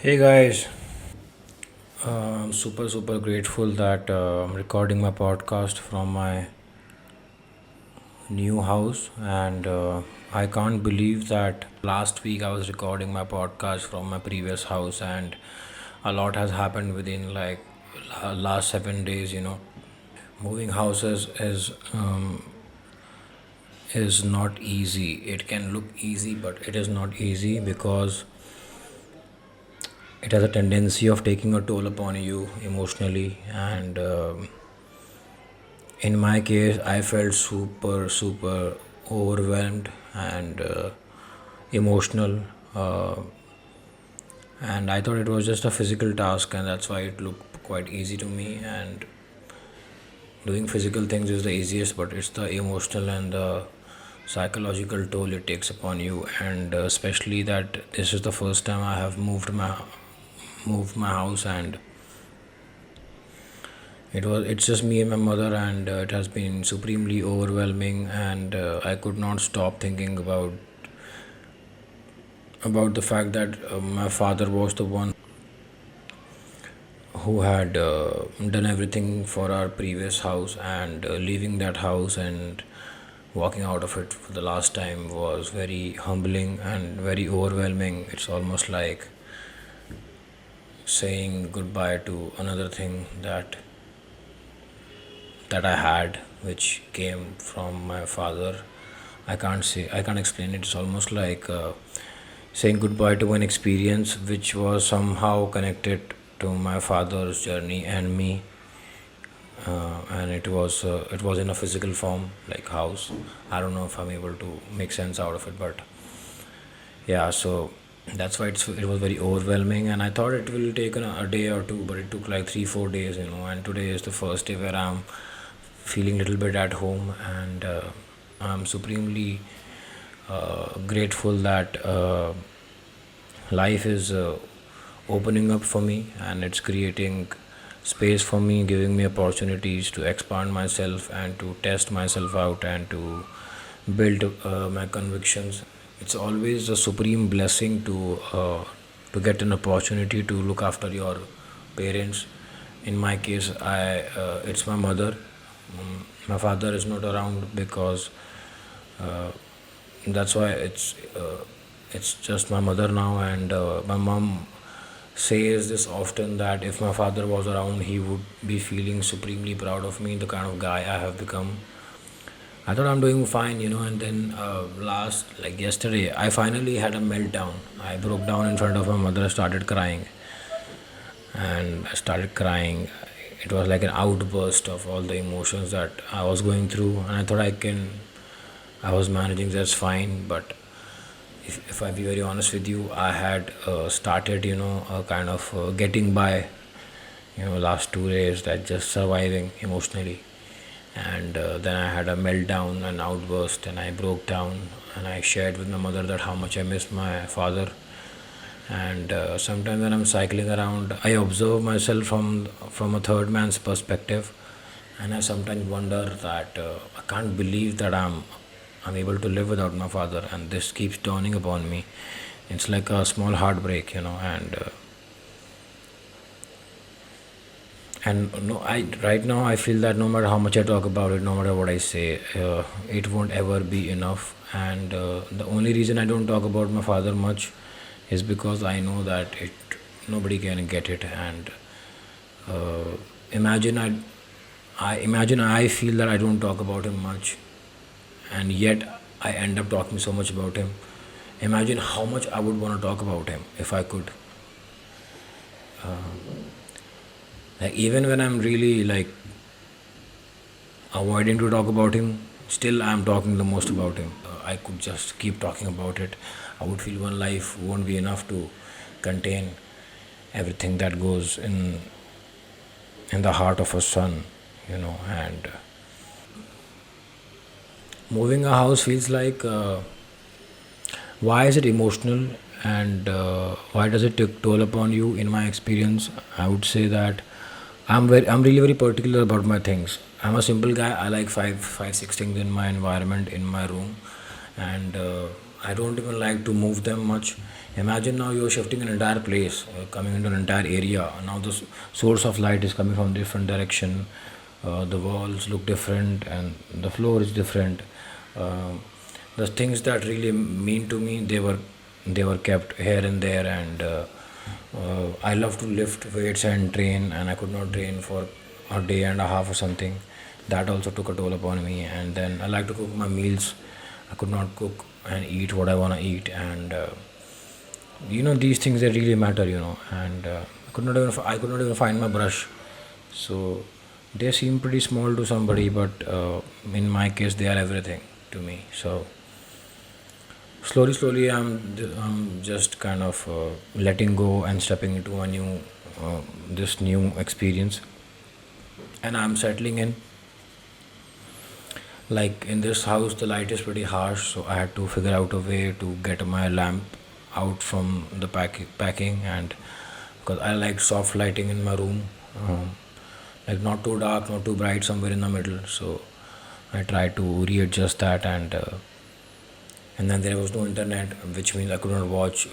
Hey guys, I'm super grateful that I'm recording my podcast from my new house, and I can't believe that last week I was recording my podcast from my previous house, and a lot has happened within like last 7 days. Moving houses is not easy. It can look easy, but it is not easy because it has a tendency of taking a toll upon you emotionally and. In my case, I felt super overwhelmed and emotional, uh, and I thought it was just a physical task, and that's why it looked quite easy to me. And doing physical things is the easiest, but it's the emotional and the psychological toll it takes upon you, and especially that this is the first time I have moved my house, and it's just me and my mother, and it has been supremely overwhelming, and I could not stop thinking about the fact that my father was the one who had done everything for our previous house, and leaving that house and walking out of it for the last time was very humbling and very overwhelming. It's almost like saying goodbye to another thing that I had, which came from my father. I can't explain it. It's almost like saying goodbye to an experience which was somehow connected to my father's journey and me, and it was in a physical form like house. I don't know if I'm able to make sense out of it, but yeah. So that's why it was very overwhelming, and I thought it will take a day or two, but it took like 3 4 days, and today is the first day where I'm feeling a little bit at home, and I'm supremely grateful that life is opening up for me, and it's creating space for me, giving me opportunities to expand myself and to test myself out and to build my convictions. It's always a supreme blessing to get an opportunity to look after your parents. In my case, I it's my mother. My father is not around because that's why it's just my mother now, and my mom says this often that if my father was around, he would be feeling supremely proud of me, the kind of guy I have become. I thought I'm doing fine, and then last, like yesterday, I finally had a meltdown. I broke down in front of my mother, started crying, and I started crying. It was like an outburst of all the emotions that I was going through, and I thought I was managing just fine. But if I be very honest with you, I had started, kind of getting by, last 2 days, that just surviving emotionally. And then I had a meltdown, an outburst, and I broke down, and I shared with my mother that how much I miss my father. And sometimes when I'm cycling around, I observe myself from a third man's perspective, and I sometimes wonder that I can't believe that I'm able to live without my father, and this keeps dawning upon me. It's like a small heartbreak, and no, I right now I feel that no matter how much I talk about it, no matter what I say, it won't ever be enough. And the only reason I don't talk about my father much is because I know that it nobody can get it. And uh, imagine I imagine I feel that I don't talk about him much, and yet I end up talking so much about him. Imagine how much I would want to talk about him if I could. Like even when I'm really like avoiding to talk about him, still I'm talking the most about him. I could just keep talking about it. I would feel one life won't be enough to contain everything that goes in the heart of a son, and moving a house feels like why is it emotional, and why does it take toll upon you? In my experience, I would say that I'm really very particular about my things. I'm a simple guy. I like five six things in my environment, in my room, and I don't even like to move them much. Imagine now you're shifting an entire place, coming into an entire area. Now the source of light is coming from different direction. The walls look different, and the floor is different. Uh, the things that really mean to me, they were kept here and there, and I love to lift weights and train, and I could not train for a day and a half or something. That also took a toll upon me. And then I like to cook my meals. I could not cook and eat what I want to eat, and these things that really matter, and I could not even find my brush. So they seem pretty small to somebody, but in my case they are everything to me. So slowly I'm just kind of letting go and stepping into a new this new experience, and I'm settling in. Like in this house the light is pretty harsh, so I had to figure out a way to get my lamp out from the packing, and because I like soft lighting in my room, like not too dark, not too bright, somewhere in the middle. So I tried to readjust that, and then there was no internet, which means I could not watch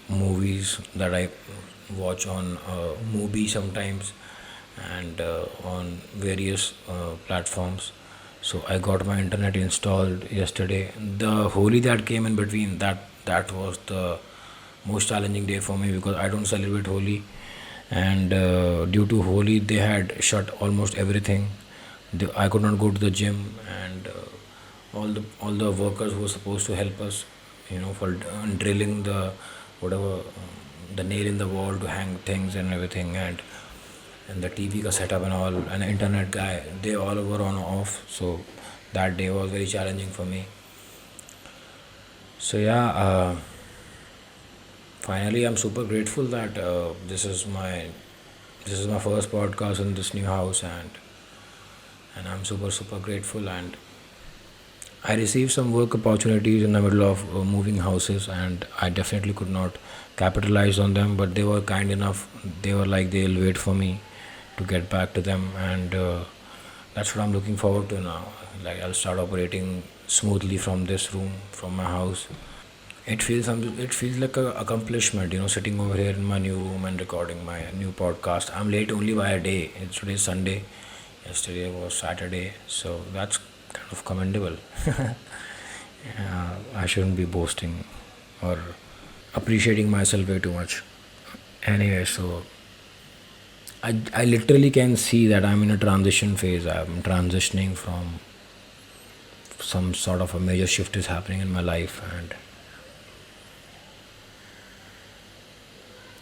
movies that I watch on Mubi sometimes, and on various platforms. So I got my internet installed yesterday. The Holi that came in between, that was the most challenging day for me, because I don't celebrate Holi, and due to Holi they had shut almost everything. I could not go to the gym, and all the workers who were supposed to help us, for drilling the whatever the nail in the wall to hang things and everything, and the TV ka setup and all, and the internet guy, they all were on off. So that day was very challenging for me. So yeah, finally I'm super grateful that this is my first podcast in this new house, and I'm super grateful. And I received some work opportunities in the middle of moving houses, and I definitely could not capitalize on them. But they were kind enough. They were like they'll wait for me to get back to them, and that's what I'm looking forward to now. Like I'll start operating smoothly from this room, from my house. It feels like a accomplishment, sitting over here in my new room and recording my new podcast. I'm late only by a day. It's today Sunday. Yesterday was Saturday, so that's kind of commendable. I shouldn't be boasting or appreciating myself way too much. Anyway, so I literally can see that I'm in a transition phase. I'm transitioning from some sort of a major shift is happening in my life, and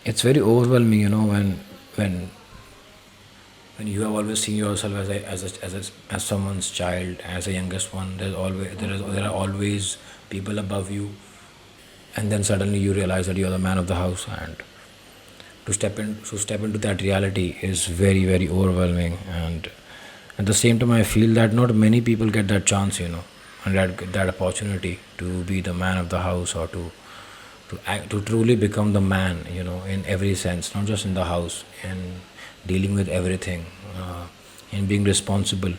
it's very overwhelming, when you have always seen yourself as someone's child, as a youngest one. There are always people above you, and then suddenly you realize that you're the man of the house, and to step into that reality is very overwhelming. And at the same time I feel that not many people get that chance, and that opportunity to be the man of the house, or to truly become the man, in every sense, not just in the house, in dealing with everything, in being responsible.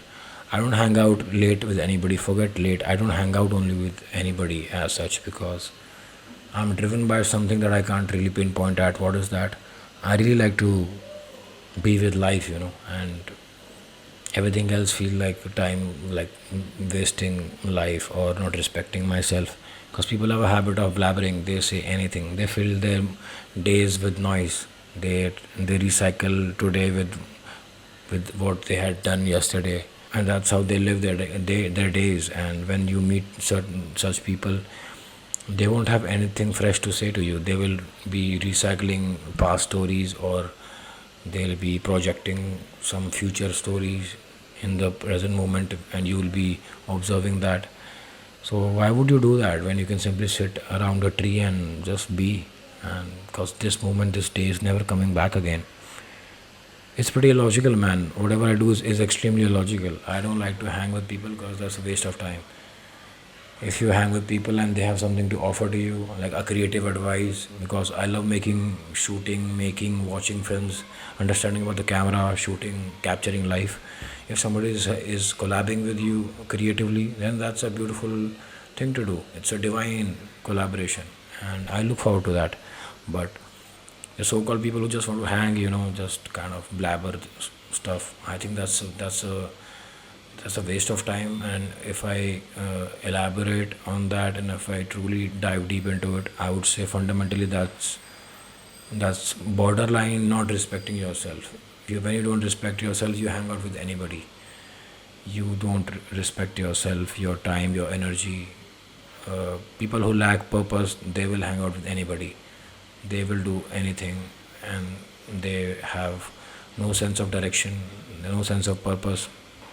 I don't hang out late with anybody. Forget late. I don't hang out only with anybody as such, because I'm driven by something that I can't really pinpoint at. What is that? I really like to be with life, and everything else feel like time, like wasting life or not respecting myself. Because people have a habit of blabbering. They say anything. They fill their days with noise. They recycle today with what they had done yesterday, and that's how they live their days. And when you meet certain such people, they won't have anything fresh to say to you. They will be recycling past stories, or they'll be projecting some future stories in the present moment, and you will be observing that. So why would you do that when you can simply sit around a tree and just be? And because this moment, this day is never coming back again. It's pretty illogical, man. Whatever I do is extremely illogical. I don't like to hang with people because that's a waste of time. If you hang with people and they have something to offer to you, like a creative advice, because I love shooting, watching films, understanding about the camera, shooting, capturing life. If somebody is collabing with you creatively, then that's a beautiful thing to do. It's a divine collaboration, and I look forward to that. But the so-called people who just want to hang, just kind of blabber stuff, I think that's a waste of time. And if I elaborate on that, and if I truly dive deep into it, I would say fundamentally that's borderline not respecting yourself. When you don't respect yourself, you hang out with anybody. You don't respect yourself, your time, your energy. People who lack purpose, they will hang out with anybody. They will do anything, and they have no sense of direction, no sense of purpose.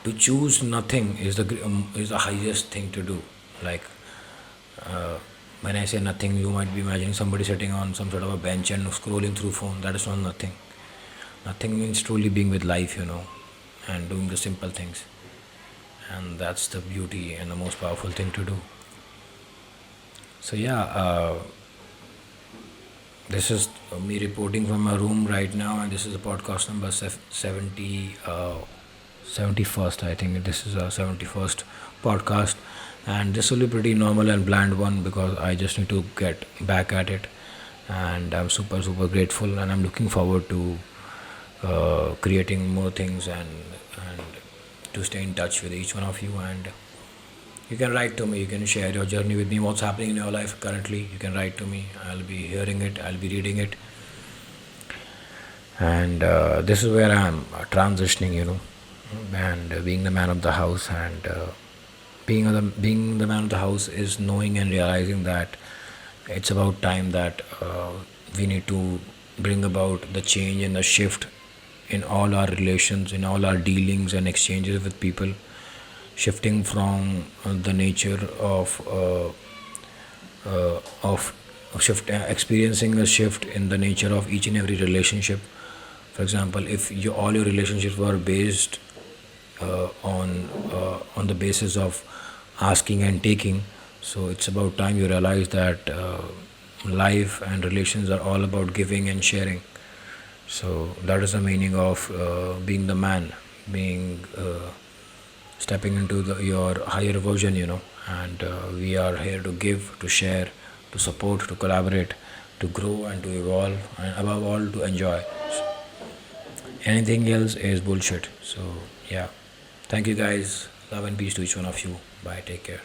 To choose nothing is the highest thing to do. Like, uh, when I say nothing, you might be imagining somebody sitting on some sort of a bench and scrolling through phone. That is not nothing. Nothing means truly being with life, and doing the simple things. And that's the beauty and the most powerful thing to do. So yeah, this is me reporting from my room right now, and this is a podcast number 70, 71st. I think this is a 71st podcast, and this will be pretty normal and bland one because I just need to get back at it, and I'm super super grateful, and I'm looking forward to creating more things, and to stay in touch with each one of you. And you can write to me, you can share your journey with me, what's happening in your life currently. You can write to me, I'll be hearing it, I'll be reading it. And this is where I'm transitioning, and being the man of the house. And being the man of the house is knowing and realizing that it's about time that we need to bring about the change and the shift in all our relations, in all our dealings and exchanges with people, shifting from the nature of shift, experiencing a shift in the nature of each and every relationship. For example, if all your relationships were based on the basis of asking and taking, so it's about time you realize that life and relations are all about giving and sharing. So that is the meaning of being the man, being stepping into your higher version, and we are here to give, to share, to support, to collaborate, to grow, and to evolve, and above all, to enjoy. Anything else is bullshit. So yeah, thank you guys. Love and peace to each one of you. Bye, take care.